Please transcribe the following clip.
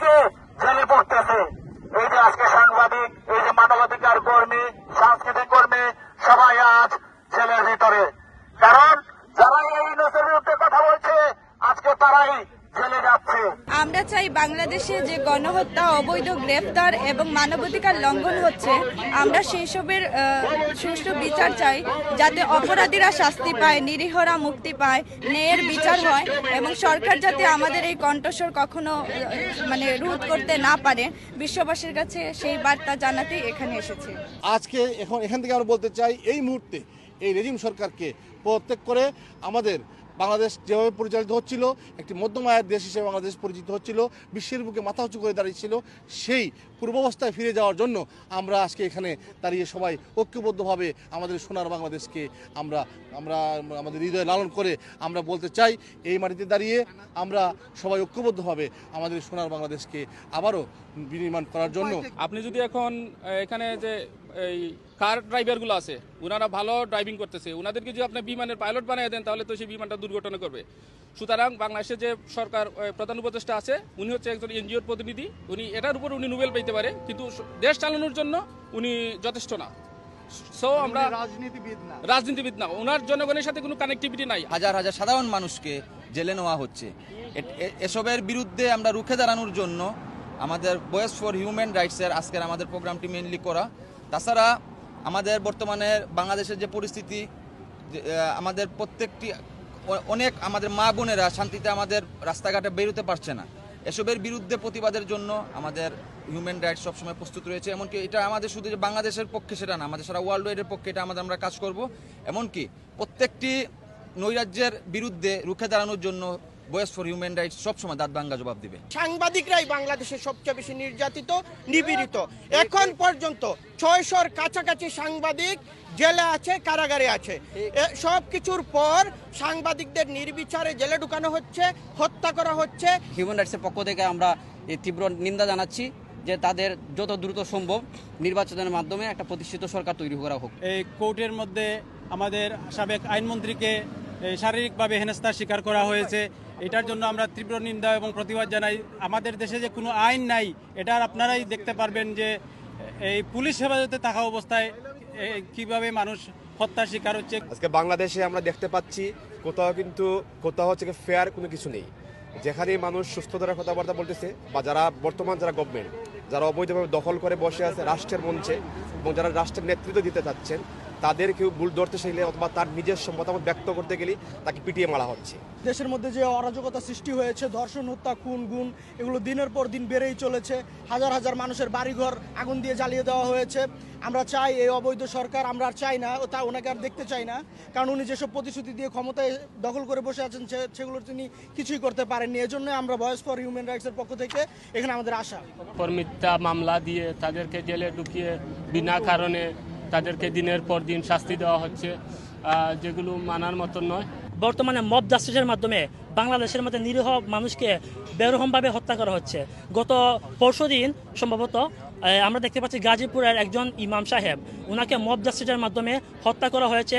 আজকে জেলে পড়তেছে। এই যে আজকে সাংবাদিক, এই যে মানবাধিকার কর্মী, সাংস্কৃতিক কর্মী সবাই আজ জেলের ভিতরে। কারণ যারা এই ইউনূসের বিরুদ্ধে কথা বলছে আজকে তারাই জেলে যাচ্ছে। আমরা চাই বাংলাদেশে যে গণহত্যা, অবৈধ গ্রেফতার এবং মানবাধিকার লঙ্ঘন হচ্ছে, আমরা সেই সবের সুষ্ঠু বিচার চাই, যাতে অপরাধীরা শাস্তি পায়, নিরীহরা মুক্তি পায়, ন্যায়ের বিচার হয় এবং সরকার যাতে আমাদের এই কণ্ঠস্বর কখনো রোধ করতে না পারে, বিশ্ববাসীর কাছে সেই বার্তা জানাতেই এখানে এসেছে। আজকে এখান থেকে আমরা বলতে চাই, এই মুহূর্তে এই রেজিম সরকারকে প্রত্যেক করে আমাদের বাংলাদেশ যেভাবে পরিচালিত হচ্ছিল, একটি মধ্যম আয়ের দেশ হিসেবে বাংলাদেশ পরিচিত হচ্ছিল, বিশ্বের বুকে মাথা উঁচু করে দাঁড়িয়েছিল, সেই পূর্বাবস্থায় ফিরে যাওয়ার জন্য আমরা আজকে এখানে দাঁড়িয়ে সবাই ঐক্যবদ্ধভাবে আমাদের সোনার বাংলাদেশকে আমরা আমাদের হৃদয়ে লালন করে আমরা বলতে চাই, এই মাটিতে দাঁড়িয়ে আমরা সবাই ঐক্যবদ্ধভাবে আমাদের সোনার বাংলাদেশকে আবারও বিনির্মাণ করার জন্য। আপনি যদি এখন এখানে যে এই কার ড্রাইভারগুলো আছে, ওনারা ভালো ড্রাইভিং করতেছে, ওনাদেরকে যদি আপনি বিমানের পাইলট বানিয়ে দেন তাহলে তো সেই বিমানটা দুর্ঘটনা করবে। সুতরাং বাংলাদেশে যে সরকার প্রধান উপদেষ্টা আছে, উনি হচ্ছে একজন এনজিওর প্রতিনিধি, উনি এটার উপর উনি নোবেল পেতে পারে, কিন্তু দেশ চালানোর জন্য উনি যথেষ্ট না। সো আমরা রাজনীতিবিদ না, ওনার জনগণের সাথে কোনো কানেক্টিভিটি নাই। হাজার হাজার সাধারণ মানুষকে জেলে নেওয়া হচ্ছে। এসবের বিরুদ্ধে আমরা রুখে দাঁড়ানোর জন্য আমাদের ভয়েস ফর হিউম্যান রাইটসের আজকের আমাদের প্রোগ্রামটি মেইনলি করা। তাছাড়া আমাদের বর্তমানে বাংলাদেশের যে পরিস্থিতি, আমাদের প্রত্যেকটি অনেক আমাদের মা বোনেরা শান্তিতে আমাদের রাস্তাঘাটে বেরোতে পারছে না। এসবের বিরুদ্ধে প্রতিবাদের জন্য আমাদের হিউম্যান রাইটস সবসময় প্রস্তুত রয়েছে। এমনকি এটা আমাদের শুধু যে বাংলাদেশের পক্ষে সেটা না, আমাদের সারা ওয়ার্ল্ড ওয়াইডের পক্ষে এটা আমরা কাজ করব। এমনকি প্রত্যেকটি নৈরাজ্যের বিরুদ্ধে রুখে দাঁড়ানোর জন্য ভয়েস ফর হিউম্যান রাইটস সবসময় দাঁত ভাঙ্গা জবাব দেবে। সাংবাদিকরাই বাংলাদেশের সবচেয়ে বেশি নির্যাতিত, নিপীড়িত। এখন পর্যন্ত 600-র কাছাকাছি সাংবাদিক জেলে আছে, কারাগারে আছে। সব কিছুর পর সাংবাদিকদের নির্বিচারে জেলে ঢুকানো হচ্ছে, হত্যা করা হচ্ছে। হিউম্যান রাইটসের পক্ষ থেকে আমরা এই তীব্র নিন্দা জানাচ্ছি যে তাদের যত দ্রুত সম্ভব নির্বাচনের মাধ্যমে একটা প্রতিষ্ঠিত সরকার তৈরি করা হোক। এই কোর্টের মধ্যে আমাদের সাবেক আইনমন্ত্রীকে শারীরিকভাবে হেনস্থার শিকার করা হয়েছে। এটার জন্য আমরা তীব্র নিন্দা এবং প্রতিবাদ জানাই। আমাদের দেশে যে কোনো আইন নাই, এটা আপনারাই দেখতে পারবেন যে এই পুলিশ হেফাজতে থাকা অবস্থায় কিভাবে মানুষ হত্যার শিকার হচ্ছে। আজকে বাংলাদেশে আমরা দেখতে পাচ্ছি কোথাও হচ্ছে ফেয়ার কোনো কিছু নেই, যেখানে মানুষ সুস্থতার কথাবার্তা বলতেছে, বা যারা গভর্নমেন্ট যারা অবৈধভাবে দখল করে বসে আছে রাষ্ট্রের মঞ্চে এবং যারা রাষ্ট্রের নেতৃত্ব দিতে চাচ্ছেন, তাদের কেউ ভুল ধরতে চাইলে অথবা তার নিজস্ব মতামত ব্যক্ত করতে গেলে তাকে পিটিয়ে মারা হচ্ছে। দেশের মধ্যে যে অরাজকতা সৃষ্টি হয়েছে, ধর্ষণ, হত্যা, খুন, গুম, এগুলো দিনের পর দিন বেড়েই চলেছে। হাজার হাজার মানুষের বাড়িঘর আগুন দিয়ে জ্বালিয়ে দেওয়া হয়েছে। আমরা চাই এই অবৈধ সরকার, আমরা আর চাই না, ওনাকে আর দেখতে চাই না। কারণ উনি যেসব প্রতিশ্রুতি দিয়ে ক্ষমতায় দখল করে বসে আছেন সেগুলো তিনি কিছুই করতে পারেননি। এজন্য আমরা ভয়েস ফর হিউম্যান রাইটসের পক্ষ থেকে এখানে আমাদের আশা। মিথ্যা মামলা দিয়ে তাদেরকে জেলে ঢুকিয়ে বিনা কারণে তাদেরকে দিনের পর দিন শাস্তি দেওয়া হচ্ছে, যেগুলো মানার মতো নয়। বর্তমানে মব জাস্টিসের মাধ্যমে বাংলাদেশের মধ্যে নিরীহ মানুষকে বেরহমভাবে হত্যা করা হচ্ছে। গত পরশুদিন সম্ভবত আমরা দেখতে পাচ্ছি গাজীপুরের একজন ইমাম সাহেব, ওনাকে মব জাস্টিসের মাধ্যমে হত্যা করা হয়েছে।